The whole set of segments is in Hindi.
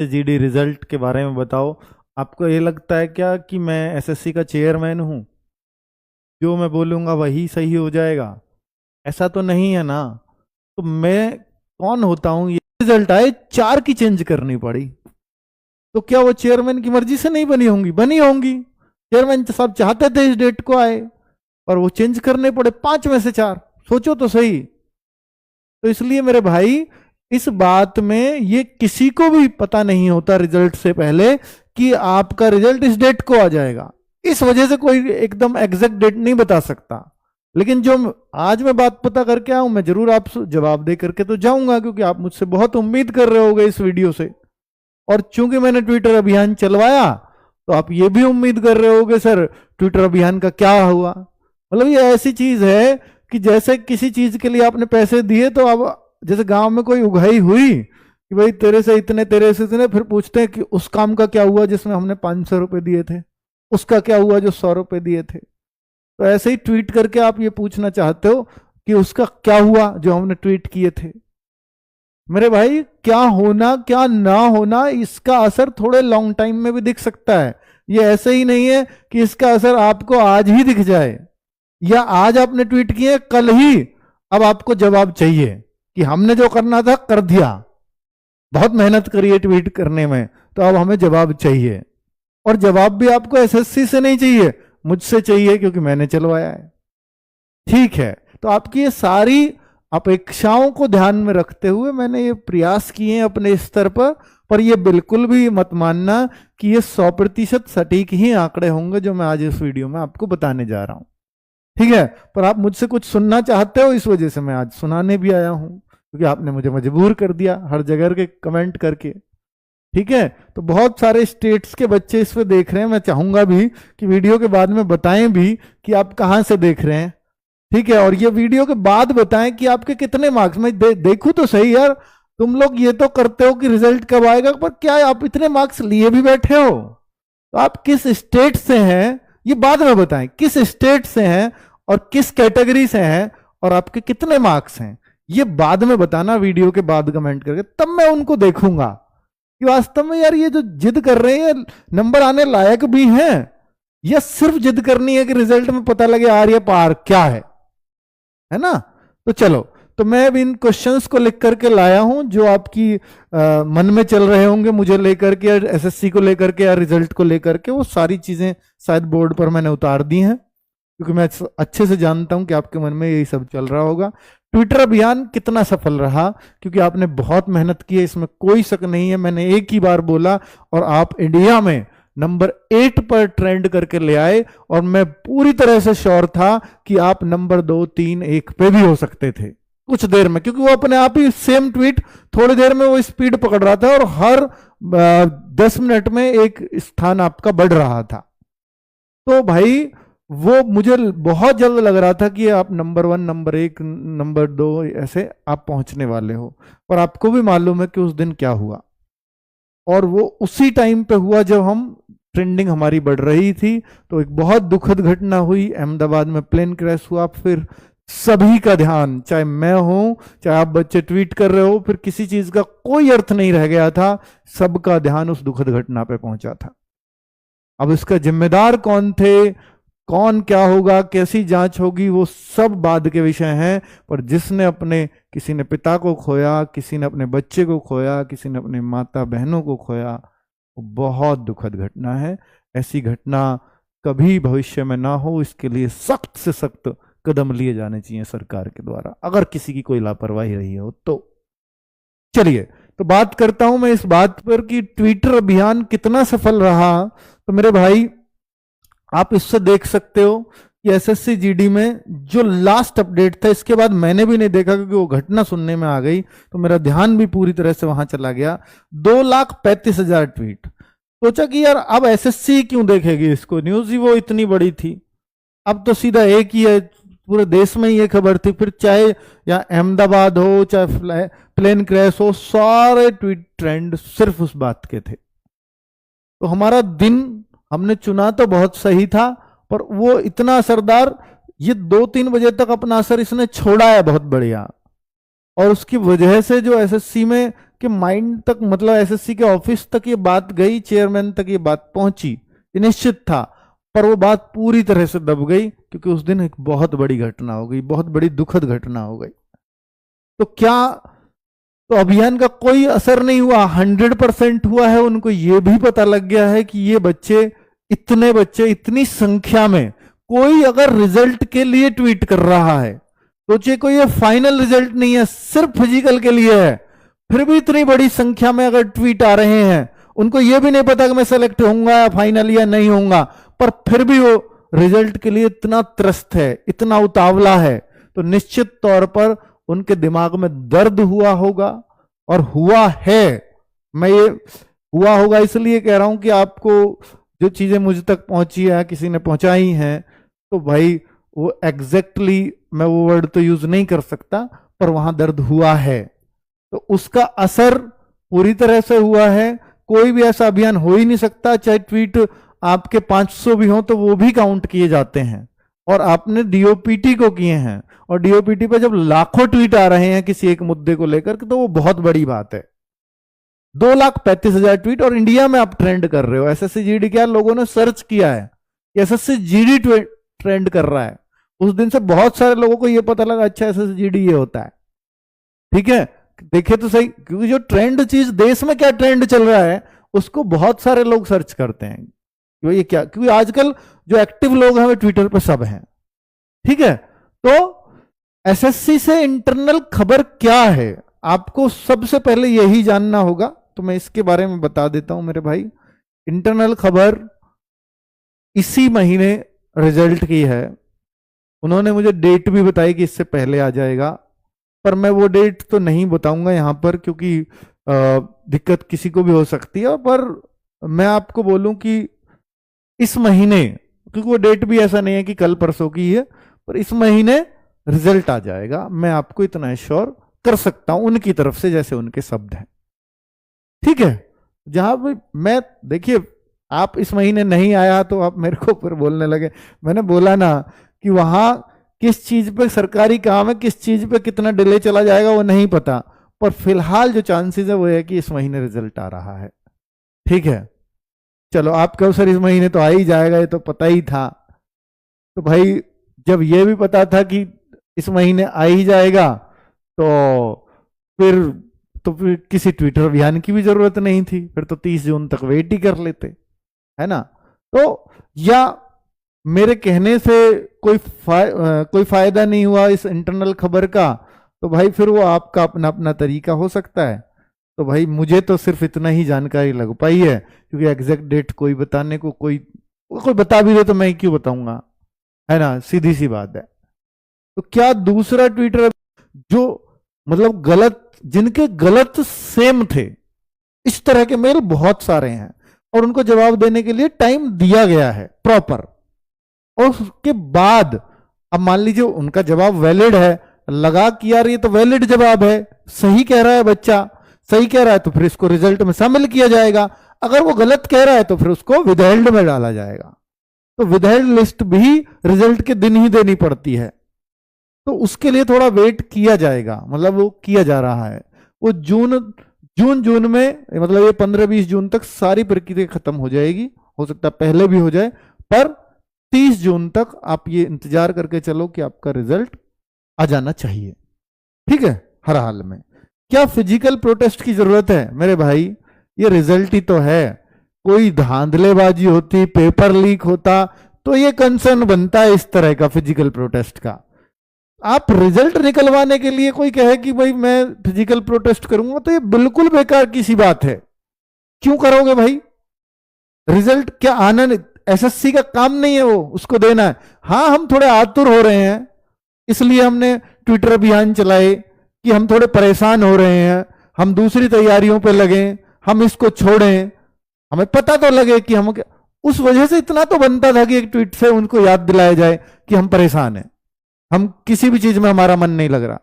जीडी रिजल्ट के बारे में बताओ। आपको ये लगता है क्या कि मैं एसएससी का चेयरमैन हूँ, जो मैं बोलूँगा वही सही हो जाएगा? ऐसा तो नहीं है ना। तो मैं कौन होता हूँ? ये रिजल्ट आए, 4 की चेंज करनी पड़ी, तो क्या वो चेयरमैन की मर्जी से नहीं बनी होंगी? बनी होंगी। चेयरमैन साहब चाहते थे इस डेट को आए, और वो चेंज करने पड़े 5 में से 4। सोचो तो सही। तो इसलिए मेरे भाई, इस बात में ये किसी को भी पता नहीं होता रिजल्ट से पहले कि आपका रिजल्ट इस डेट को आ जाएगा। इस वजह से कोई एकदम एग्जैक्ट डेट नहीं बता सकता। लेकिन जो आज मैं बात पता करके आऊं, मैं जरूर आप जवाब दे करके तो जाऊंगा, क्योंकि आप मुझसे बहुत उम्मीद कर रहे होगे इस वीडियो से। और चूंकि मैंने ट्विटर अभियान चलवाया, तो आप ये भी उम्मीद कर रहे होगे सर ट्विटर अभियान का क्या हुआ। मतलब ये ऐसी चीज है कि जैसे किसी चीज के लिए आपने पैसे दिए, तो अब जैसे गांव में कोई उगाई हुई कि भाई तेरे से इतने, तेरे से इतने, फिर पूछते हैं कि उस काम का क्या हुआ जिसमें हमने 500 रुपए दिए थे, उसका क्या हुआ जो 100 रुपए दिए थे। तो ऐसे ही ट्वीट करके आप ये पूछना चाहते हो कि उसका क्या हुआ जो हमने ट्वीट किए थे। मेरे भाई, क्या होना क्या ना होना, इसका असर थोड़े लॉन्ग टाइम में भी दिख सकता है। ये ऐसे ही नहीं है कि इसका असर आपको आज ही दिख जाए, या आज आपने ट्वीट किए कल ही अब आपको जवाब चाहिए कि हमने जो करना था कर दिया, बहुत मेहनत करी है ट्वीट करने में, तो अब हमें जवाब चाहिए। और जवाब भी आपको एसएससी से नहीं चाहिए, मुझसे चाहिए, क्योंकि मैंने चलवाया है। ठीक है, तो आपकी ये सारी अपेक्षाओं को ध्यान में रखते हुए मैंने ये प्रयास किए हैं अपने स्तर पर ये बिल्कुल भी मत मानना कि ये 100% सटीक ही आंकड़े होंगे जो मैं आज इस वीडियो में आपको बताने जा रहा हूं। ठीक है, पर आप मुझसे कुछ सुनना चाहते हो, इस वजह से मैं आज सुनाने भी आया हूं, क्योंकि आपने मुझे मजबूर कर दिया हर जगह के कमेंट करके। ठीक है, तो बहुत सारे स्टेट्स के बच्चे इस पे देख रहे हैं। मैं चाहूंगा भी कि वीडियो के बाद में बताएं भी कि आप कहां से देख रहे हैं। ठीक है, और ये वीडियो के बाद बताएं कि आपके कितने मार्क्स। मैं देखूं तो सही यार, तुम लोग ये तो करते हो कि रिजल्ट कब आएगा, पर क्या आप इतने मार्क्स लिए भी बैठे हो? तो आप किस स्टेट से हैं ये बाद में बताएं, किस स्टेट से हैं और किस कैटेगरी से हैं और आपके कितने मार्क्स हैं, ये बाद में बताना वीडियो के बाद कमेंट करके, तब मैं उनको देखूंगा कि वास्तव में यार ये जो जिद कर रहे हैं नंबर आने लायक भी हैं, या सिर्फ जिद करनी है कि रिजल्ट में पता लगे आर्य पार क्या है ना। तो चलो, तो मैं अब इन क्वेश्चंस को लिख करके लाया हूं जो आपकी मन में चल रहे होंगे मुझे लेकर के, या एसएससी को लेकर के, या रिजल्ट को लेकर के। वो सारी चीजें शायद बोर्ड पर मैंने उतार दी हैं, क्योंकि मैं अच्छे से जानता हूं कि आपके मन में यही सब चल रहा होगा। ट्विटर अभियान कितना सफल रहा, क्योंकि आपने बहुत मेहनत की है, इसमें कोई शक नहीं है। मैंने एक ही बार बोला और आप इंडिया में नंबर 8 पर ट्रेंड करके ले आए, और मैं पूरी तरह से श्योर था कि आप नंबर 2, 3, 1 पे भी हो सकते थे कुछ देर में, क्योंकि वो अपने आप ही सेम ट्वीट थोड़ी देर में वो स्पीड पकड़ रहा था, और हर 10 मिनट में एक स्थान आपका बढ़ रहा था। तो भाई वो मुझे बहुत जल्द लग रहा था कि आप नंबर 1, नंबर 1, नंबर 2 ऐसे आप पहुंचने वाले हो। पर आपको भी मालूम है कि उस दिन क्या हुआ, और वो उसी टाइम पे हुआ जब हम ट्रेंडिंग हमारी बढ़ रही थी। तो एक बहुत दुखद घटना हुई, अहमदाबाद में प्लेन क्रैश हुआ। फिर सभी का ध्यान, चाहे मैं हूं, चाहे आप बच्चे ट्वीट कर रहे हो, फिर किसी चीज का कोई अर्थ नहीं रह गया था, सबका ध्यान उस दुखद घटना पे पहुंचा था। अब इसका जिम्मेदार कौन थे, कौन क्या होगा, कैसी जांच होगी, वो सब बाद के विषय हैं। पर जिसने अपने, किसी ने पिता को खोया, किसी ने अपने बच्चे को खोया, किसी ने अपने माता बहनों को खोया, वो बहुत दुखद घटना है। ऐसी घटना कभी भविष्य में ना हो, इसके लिए सख्त से सख्त कदम लिए जाने चाहिए सरकार के द्वारा, अगर किसी की कोई लापरवाही रही हो तो। चलिए, तो बात करता हूं मैं इस बात पर कि ट्विटर अभियान कितना सफल रहा। तो मेरे भाई, आप इससे देख सकते हो कि एसएससी जीडी में जो लास्ट अपडेट था, इसके बाद मैंने भी नहीं देखा, क्योंकि वो घटना सुनने में आ गई, तो मेरा ध्यान भी पूरी तरह से वहां चला गया। 2,35,000 ट्वीट। सोचा कि यार अब एसएससी क्यों देखेगी इसको, न्यूज ही वो इतनी बड़ी थी। अब तो सीधा एक ही है, पूरे देश में ही ये खबर थी। फिर चाहे या अहमदाबाद हो, चाहे प्लेन क्रैश हो, सारे ट्वीट ट्रेंड सिर्फ उस बात के थे। तो हमारा दिन हमने चुना तो बहुत सही था, पर वो इतना असरदार, ये 2-3 बजे तक अपना असर इसने छोड़ा है बहुत बढ़िया। और उसकी वजह से जो एसएससी में कि माइंड तक, मतलब एसएससी के ऑफिस तक ये बात गई, चेयरमैन तक ये बात पहुंची, ये निश्चित था, पर वो बात पूरी तरह से दब गई क्योंकि उस दिन एक बहुत बड़ी घटना हो गई, बहुत बड़ी दुखद घटना हो गई। तो क्या, तो अभियान का कोई असर नहीं हुआ? 100% हुआ है। उनको ये भी पता लग गया है कि ये बच्चे, इतने बच्चे, इतनी संख्या में, कोई अगर रिजल्ट के लिए ट्वीट कर रहा है, सोचिए कोई ये फाइनल रिजल्ट नहीं है, सिर्फ फिजिकल के लिए है, फिर भी इतनी बड़ी संख्या में अगर ट्वीट आ रहे हैं, उनको ये भी नहीं पता कि मैं सेलेक्ट होऊंगा या फाइनल या नहीं होऊंगा, पर फिर भी वो रिजल्ट के लिए इतना त्रस्त है, इतना उतावला है, तो निश्चित तौर पर उनके दिमाग में दर्द हुआ होगा, और हुआ है। मैं ये हुआ होगा इसलिए कह रहा हूं कि आपको जो चीजें मुझ तक पहुंची है, किसी ने पहुंचाई हैं, तो भाई वो एग्जैक्टली मैं वो वर्ड तो यूज नहीं कर सकता, पर वहां दर्द हुआ है, तो उसका असर पूरी तरह से हुआ है। कोई भी ऐसा अभियान हो ही नहीं सकता, चाहे ट्वीट आपके 500 भी हो तो वो भी काउंट किए जाते हैं, और आपने डीओपीटी को किए हैं, और डीओपीटी पे जब लाखों ट्वीट आ रहे हैं किसी एक मुद्दे को लेकर, तो वो बहुत बड़ी बात है। 2,35,000 ट्वीट, और इंडिया में आप ट्रेंड कर रहे हो। एसएससी जीडी क्या लोगों ने सर्च किया है, एसएससी जीडी ट्रेंड कर रहा है। उस दिन से बहुत सारे लोगों को यह पता लगा, अच्छा एसएससी जीडी ये होता है। ठीक है, देखे तो सही, क्योंकि जो ट्रेंड चीज, देश में क्या ट्रेंड चल रहा है, उसको बहुत सारे लोग सर्च करते हैं कि ये क्या, क्योंकि आजकल जो एक्टिव लोग हैं वो ट्विटर पे सब हैं। ठीक है, तो एसएससी से इंटरनल खबर क्या है, आपको सबसे पहले यही जानना होगा, तो मैं इसके बारे में बता देता हूं मेरे भाई। इंटरनल खबर इसी महीने रिजल्ट की है। उन्होंने मुझे डेट भी बताई कि इससे पहले आ जाएगा, पर मैं वो डेट तो नहीं बताऊंगा यहां पर, क्योंकि दिक्कत किसी को भी हो सकती है। पर मैं आपको बोलूं कि इस महीने, क्योंकि वो डेट भी ऐसा नहीं है कि कल परसों की है, पर इस महीने रिजल्ट आ जाएगा, मैं आपको इतना श्योर कर सकता हूं उनकी तरफ से, जैसे उनके शब्द हैं। ठीक है, जहां भी मैं, देखिए आप इस महीने नहीं आया तो आप मेरे को फिर बोलने लगे, मैंने बोला ना कि वहां किस चीज पे सरकारी काम है, किस चीज पे कितना डिले चला जाएगा वो नहीं पता, पर फिलहाल जो चांसेस है वो है कि इस महीने रिजल्ट आ रहा है। ठीक है, चलो आप कहो सर इस महीने तो आ ही जाएगा, ये तो पता ही था। तो भाई जब ये भी पता था कि इस महीने आ ही जाएगा, तो फिर किसी ट्विटर अभियान की भी जरूरत नहीं थी, फिर तो 30 जून तक वेट ही कर लेते, है ना। तो या मेरे कहने से कोई फायदा नहीं हुआ इस इंटरनल खबर का, तो भाई फिर वो आपका अपना अपना तरीका हो सकता है। तो भाई मुझे तो सिर्फ इतना ही जानकारी लग पाई है, क्योंकि एग्जैक्ट डेट कोई बताने को, कोई बता भी दे तो मैं क्यों बताऊंगा, है ना, सीधी सी बात है। तो क्या दूसरा ट्विटर जो मतलब गलत, जिनके गलत सेम थे, इस तरह के मेल बहुत सारे हैं, और उनको जवाब देने के लिए टाइम दिया गया है प्रॉपर, और उसके बाद अब मान लीजिए उनका जवाब वैलिड है, लगा कि यार ये तो वैलिड जवाब है, सही कह रहा है बच्चा, सही कह रहा है, तो फिर इसको रिजल्ट में शामिल किया जाएगा। अगर वो गलत कह रहा है तो फिर उसको विदहेल्ड में डाला जाएगा। तो विदहेल्ड लिस्ट भी रिजल्ट के दिन ही देनी पड़ती है, तो उसके लिए थोड़ा वेट किया जाएगा, मतलब वो किया जा रहा है। वो जून में, मतलब ये 15-20 जून तक सारी प्रक्रिया खत्म हो जाएगी, हो सकता है पहले भी हो जाए, पर 30 जून तक आप ये इंतजार करके चलो कि आपका रिजल्ट आ जाना चाहिए। ठीक है, हर हाल में। क्या फिजिकल प्रोटेस्ट की जरूरत है? मेरे भाई ये रिजल्ट ही तो है, कोई धांधलेबाजी होती, पेपर लीक होता, तो ये कंसर्न बनता है इस तरह का फिजिकल प्रोटेस्ट का। आप रिजल्ट निकलवाने के लिए कोई कहे कि भाई मैं फिजिकल प्रोटेस्ट करूंगा, तो ये बिल्कुल बेकार की सी बात है। क्यों करोगे भाई? रिजल्ट क्या आनंद, एसएससी का काम नहीं है वो, उसको देना है। हाँ, हम थोड़े आतुर हो रहे हैं, इसलिए हमने ट्विटर अभियान चलाए कि हम थोड़े परेशान हो रहे हैं, हम दूसरी तैयारियों पे लगे, हम इसको छोड़ें, हमें पता तो लगे कि हम, उस वजह से इतना तो बनता था कि एक ट्वीट से उनको याद दिलाया जाए कि हम परेशान हैं, हम किसी भी चीज में हमारा मन नहीं लग रहा।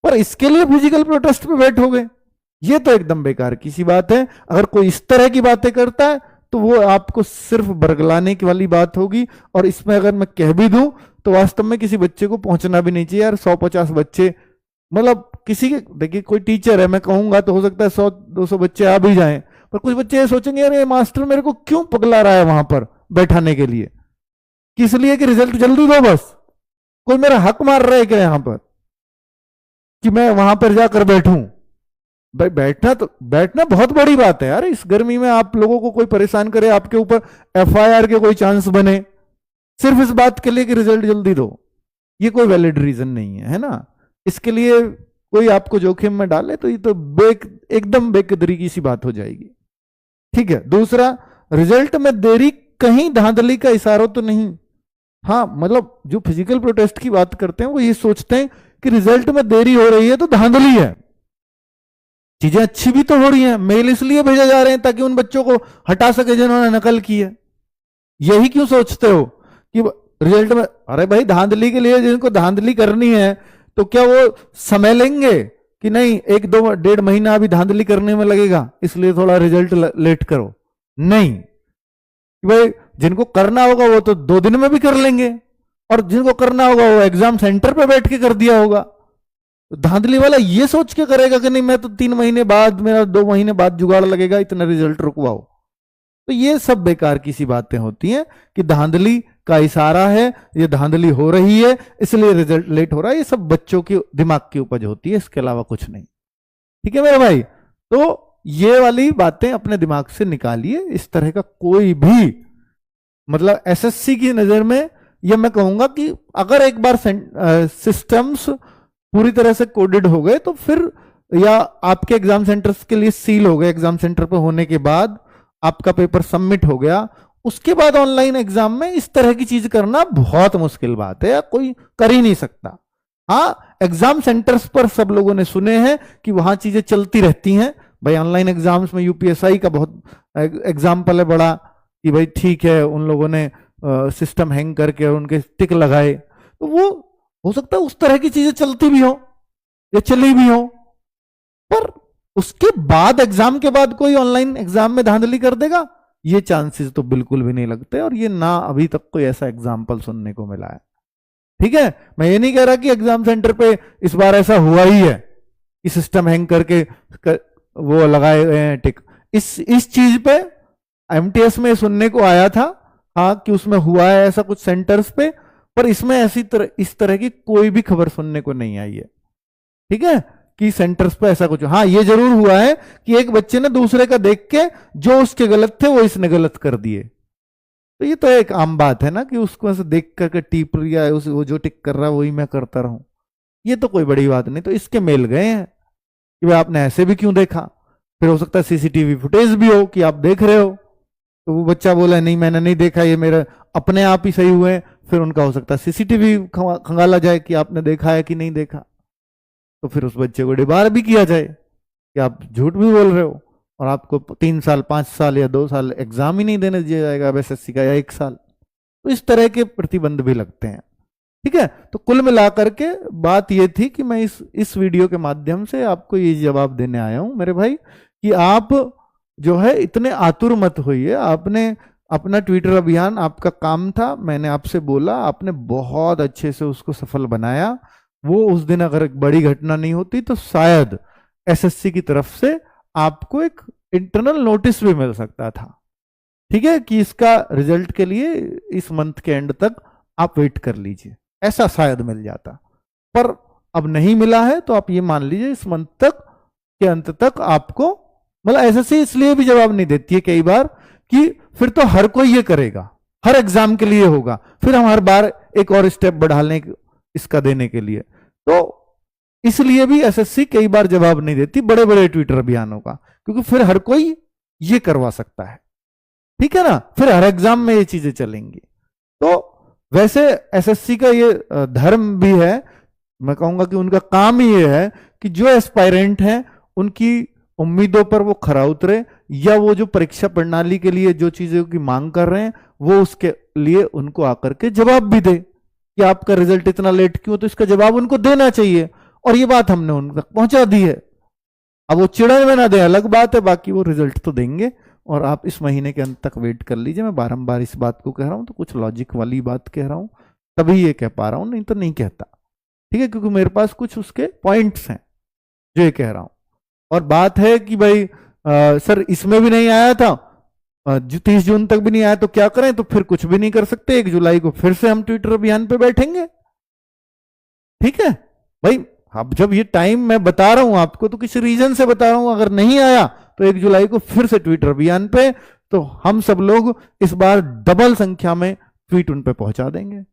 पर इसके लिए फिजिकल प्रोटेस्ट पे बैठ हो गए, ये तो एकदम बेकार की सी बात है। अगर कोई इस तरह की बातें करता है तो वो आपको सिर्फ बरगलाने की वाली बात होगी, और इसमें अगर मैं कह भी दूं तो वास्तव में किसी बच्चे को पहुंचना भी नहीं चाहिए यार। 150 बच्चे मतलब किसी के, देखिए कोई टीचर है, मैं कहूंगा तो हो सकता है 100-200 बच्चे आ भी जाएं, पर कुछ बच्चे ये सोचेंगे यार ये मास्टर मेरे को क्यों पगला रहा है वहां पर बैठाने के लिए, किस लिए कि रिजल्ट जल्दी दो बस, कोई मेरा हक मार रहा है क्या यहां पर कि मैं वहां पर जाकर बैठूं। भाई बैठना बहुत बड़ी बात है यार, इस गर्मी में आप लोगों को कोई परेशान करे, आपके ऊपर एफआईआर के कोई चांस बने सिर्फ इस बात के लिए कि रिजल्ट जल्दी दो, ये कोई वैलिड रीजन नहीं है ना। इसके लिए कोई आपको जोखिम में डाले तो ये तो एकदम बेकदरी की सी बात हो जाएगी। ठीक है, दूसरा, रिजल्ट में देरी कहीं धांधली का इशारा तो नहीं। हाँ, मतलब जो फिजिकल प्रोटेस्ट की बात करते हैं वो ये सोचते हैं कि रिजल्ट में देरी हो रही है तो धांधली है, चीजें अच्छी भी तो हो रही हैं, मेल इसलिए भेजे जा रहे हैं ताकि उन बच्चों को हटा सके जिन्होंने नकल की है। यही क्यों सोचते हो कि रिजल्ट में, अरे भाई धांधली के लिए जिनको धांधली करनी है तो क्या वो समय लेंगे कि नहीं 1-2-1.5 महीना अभी धांधली करने में लगेगा इसलिए थोड़ा रिजल्ट लेट करो? नहीं, भाई जिनको करना होगा वो तो 2 दिन में भी कर लेंगे, और जिनको करना होगा वो एग्जाम सेंटर पे बैठ के कर दिया होगा। तो धांधली वाला ये सोच के करेगा कि नहीं मैं तो 3 महीने बाद, मेरा 2 महीने बाद जुगाड़ लगेगा, इतना रिजल्ट रुकवाओ। तो ये सब बेकार की सी बातें होती हैं कि धांधली का इशारा है, ये धांधली हो रही है इसलिए रिजल्ट लेट हो रहा है, ये सब बच्चों की दिमाग की उपज होती है, इसके अलावा कुछ नहीं। ठीक है मेरे भाई, तो ये वाली बातें अपने दिमाग से निकालिए। इस तरह का कोई भी, मतलब एसएससी की नजर में ये मैं कहूंगा कि अगर एक बार सिस्टम्स पूरी तरह से कोडेड हो गए तो फिर, या आपके एग्जाम सेंटर्स के लिए सील हो गए, एग्जाम सेंटर पे होने के बाद आपका पेपर सबमिट हो गया, उसके बाद ऑनलाइन एग्जाम में इस तरह की चीज करना बहुत मुश्किल बात है, या कोई कर ही नहीं सकता। हाँ, एग्जाम सेंटर्स पर सब लोगों ने सुने हैं कि वहां चीजें चलती रहती हैं। भाई ऑनलाइन एग्जाम्स में यूपीएसआई का बहुत एग्जाम्पल है बड़ा, कि भाई ठीक है उन लोगों ने सिस्टम हैंग करके उनके टिक लगाए, तो वो हो सकता है उस तरह की चीजें चलती भी हो या चली भी हो, पर उसके बाद एग्जाम के बाद कोई ऑनलाइन एग्जाम में धांधली कर देगा, ये चांसेस तो बिल्कुल भी नहीं लगते, और ये ना अभी तक कोई ऐसा एग्जाम्पल सुनने को मिला है। ठीक है, मैं ये नहीं कह रहा कि एग्जाम सेंटर पे इस बार ऐसा हुआ ही है कि सिस्टम हैंग करके वो लगाए गए हैं टिक। इस चीज पे एमटीएस में सुनने को आया था, हाँ, कि उसमें हुआ है ऐसा कुछ सेंटर्स पे, पर इसमें इस तरह की कोई भी खबर सुनने को नहीं आई है। ठीक है, कि सेंटर्स पे ऐसा कुछ, हाँ ये जरूर हुआ है कि एक बच्चे ने दूसरे का देख के जो उसके गलत थे वो इसने गलत कर दिए, तो ये तो एक आम बात है ना कि उसको ऐसे देख करके टिप लिया, वो जो टिक कर रहा है वही मैं करता रहूं, ये तो कोई बड़ी बात नहीं। तो इसके मेल गए हैं कि भाई आपने ऐसे भी क्यों देखा, फिर हो सकता है सीसीटीवी फुटेज भी हो कि आप देख रहे हो, तो वो बच्चा बोला नहीं मैंने नहीं देखा, ये मेरे अपने आप ही सही हुए, फिर उनका हो सकता है सीसीटीवी खंगाला जाए कि आपने देखा है कि नहीं देखा, तो फिर उस बच्चे को डिबार भी किया जाए कि आप झूठ भी बोल रहे हो, और आपको 3 साल 5 साल या 2 साल एग्जाम ही नहीं देने दिया जाएगा एसएससी का, या 1 साल। तो इस तरह के प्रतिबंध भी लगते हैं। ठीक है, तो कुल मिलाकर के बात ये थी कि मैं इस वीडियो के माध्यम से आपको ये जवाब देने आया हूं मेरे भाई, कि आप जो है इतने आतुर मत होइए। आपने अपना ट्विटर अभियान, आपका काम था, मैंने आपसे बोला, आपने बहुत अच्छे से उसको सफल बनाया। वो उस दिन अगर एक बड़ी घटना नहीं होती तो शायद एसएससी की तरफ से आपको एक इंटरनल नोटिस भी मिल सकता था। ठीक है, कि इसका रिजल्ट के लिए इस मंथ के एंड तक आप वेट कर लीजिए, ऐसा शायद मिल जाता, पर अब नहीं मिला है। तो आप ये मान लीजिए इस मंथ तक के अंत तक आपको, मतलब एसएससी इसलिए भी जवाब नहीं देती है कई बार कि फिर तो हर कोई ये करेगा, हर एग्जाम के लिए होगा, फिर हम हर बार एक और स्टेप बढ़ा लें इसका देने के लिए, तो इसलिए भी एसएससी कई बार जवाब नहीं देती बड़े बड़े ट्विटर अभियानों का, क्योंकि फिर हर कोई ये करवा सकता है। ठीक है ना, फिर हर एग्जाम में ये चीजें चलेंगी। तो वैसे एसएससी का ये धर्म भी है, मैं कहूंगा कि उनका काम ही ये है कि जो एस्पायरेंट हैं उनकी उम्मीदों पर वो खरा उतरे, या वो जो परीक्षा प्रणाली के लिए जो चीजों की मांग कर रहे हैं वो उसके लिए उनको आकर के जवाब भी दे कि आपका रिजल्ट इतना लेट क्यों, तो इसका जवाब उनको देना चाहिए, और ये बात हमने उन तक पहुंचा दी है। अब वो चिड़न में ना दे अलग बात है, बाकी वो रिजल्ट तो देंगे, और आप इस महीने के अंत तक वेट कर लीजिए। मैं बारंबार इस बात को कह रहा हूं तो कुछ लॉजिक वाली बात कह रहा हूं, तभी ये कह पा रहा हूं, नहीं तो नहीं कहता। ठीक है, क्योंकि मेरे पास कुछ उसके पॉइंट्स हैं जो ये कह रहा हूं। और बात है कि भाई सर इसमें भी नहीं आया था, 30 जून तक भी नहीं आया, तो क्या करें? तो फिर कुछ भी नहीं कर सकते, 1 जुलाई को फिर से हम ट्विटर अभियान पे बैठेंगे। ठीक है भाई, अब जब ये टाइम मैं बता रहा हूं आपको तो किसी रीजन से बता रहा हूं, अगर नहीं आया तो 1 जुलाई को फिर से ट्विटर अभियान पे, तो हम सब लोग इस बार डबल संख्या में ट्वीट उन पे पहुंचा देंगे।